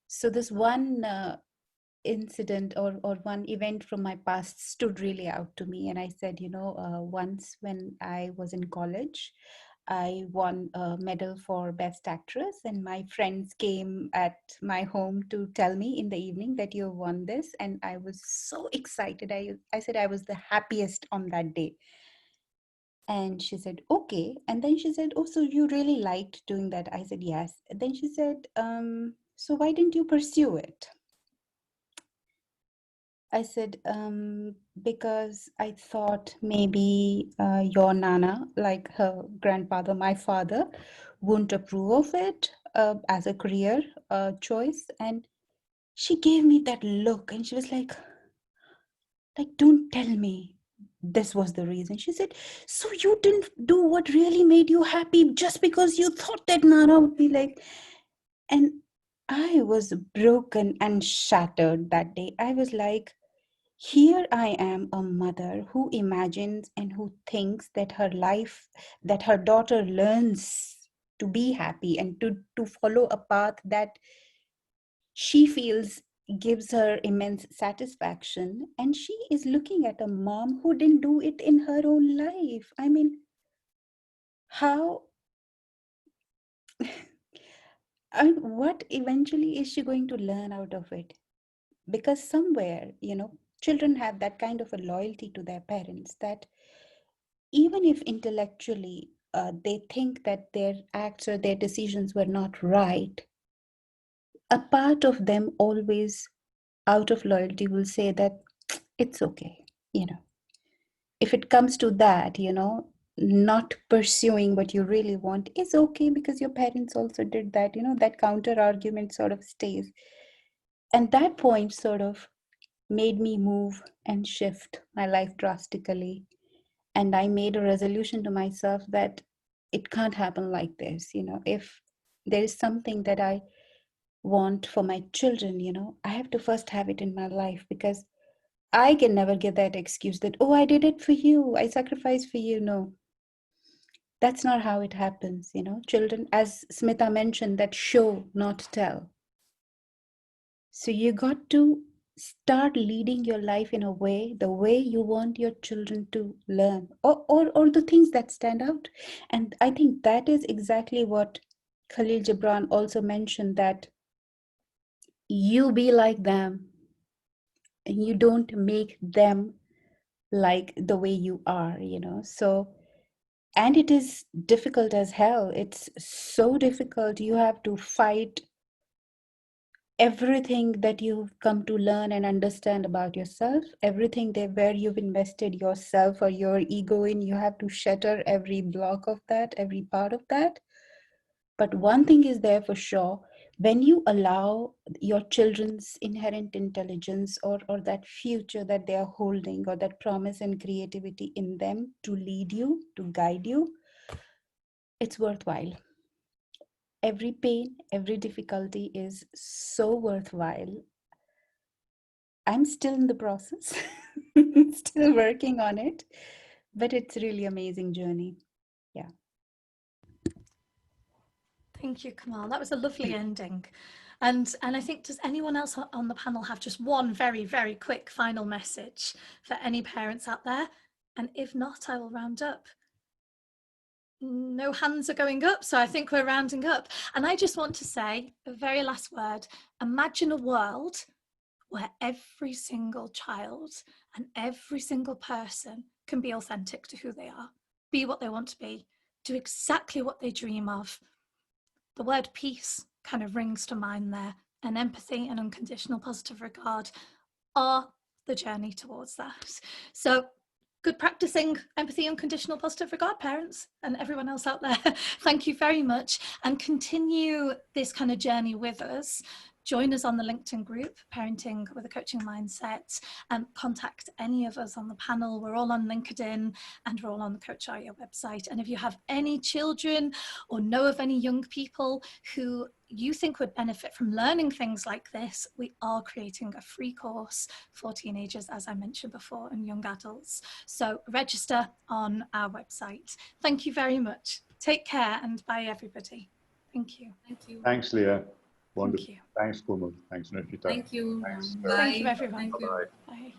So this one incident or one event from my past stood really out to me. And I said, once when I was in college, I won a medal for Best Actress, and my friends came at my home to tell me in the evening that you won this. And I was so excited. I said I was the happiest on that day. And she said, okay. And then she said, oh, so you really liked doing that? I said, yes. And then she said, so why didn't you pursue it? I said, because I thought maybe your Nana, like her grandfather, my father, wouldn't approve of it as a career choice. And she gave me that look and she was like, don't tell me this was the reason. She said, so you didn't do what really made you happy just because you thought that Nana would be like, and I was broken and shattered that day. I was like, here I am, a mother who imagines and who thinks that that her daughter learns to be happy and to follow a path that she feels gives her immense satisfaction. And she is looking at a mom who didn't do it in her own life. I mean, how, what eventually is she going to learn out of it? Because somewhere, children have that kind of a loyalty to their parents that even if intellectually they think that their acts or their decisions were not right, a part of them always, out of loyalty, will say that it's okay. If it comes to that, not pursuing what you really want is okay because your parents also did that. That counter argument sort of stays. And that point sort of made me move and shift my life drastically. And I made a resolution to myself that it can't happen like this. If there is something that I want for my children, I have to first have it in my life, because I can never give that excuse that, oh, I did it for you, I sacrificed for you. No, that's not how it happens. Children, as Smita mentioned, that show, not tell. So you got to start leading your life in a way, the way you want your children to learn, or the things that stand out. And I think that is exactly what Khalil Gibran also mentioned, that you be like them and you don't make them like the way you are. So, and it is difficult as hell. It's so difficult. You have to fight everything that you've come to learn and understand about yourself, everything there where you've invested yourself or your ego in, you have to shatter every block of that, every part of that. But one thing is there for sure: when you allow your children's inherent intelligence or that future that they are holding, or that promise and creativity in them to lead you, to guide you, it's worthwhile. Every pain, every difficulty is so worthwhile. I'm still in the process, still working on it, but it's really amazing journey. Yeah. Thank you, Kamal. That was a lovely ending. And I think, does anyone else on the panel have just one very, very quick final message for any parents out there? And if not, I will round up. No hands are going up, so I think we're rounding up. And I just want to say a very last word. Imagine a world where every single child and every single person can be authentic to who they are, be what they want to be, do exactly what they dream of. The word peace kind of rings to mind there, and empathy and unconditional positive regard are the journey towards that. So good practicing empathy, unconditional positive regard, parents and everyone else out there. Thank you very much, and continue this kind of journey with us. Join us on the LinkedIn group, Parenting with a Coaching Mindset, and contact any of us on the panel. We're all on LinkedIn and we're all on the Coach Arya website. And if you have any children or know of any young people who you think would benefit from learning things like this, we are creating a free course for teenagers, as I mentioned before, and young adults. So register on our website. Thank you very much. Take care, and bye everybody. Thank you. Thank you. Thanks, Leah. Wonderful. Thank you. Thanks, Komal. Thanks, Nishita. Thank you. Thanks. Bye. Thank you, everyone. Thank you. Bye-bye. Bye.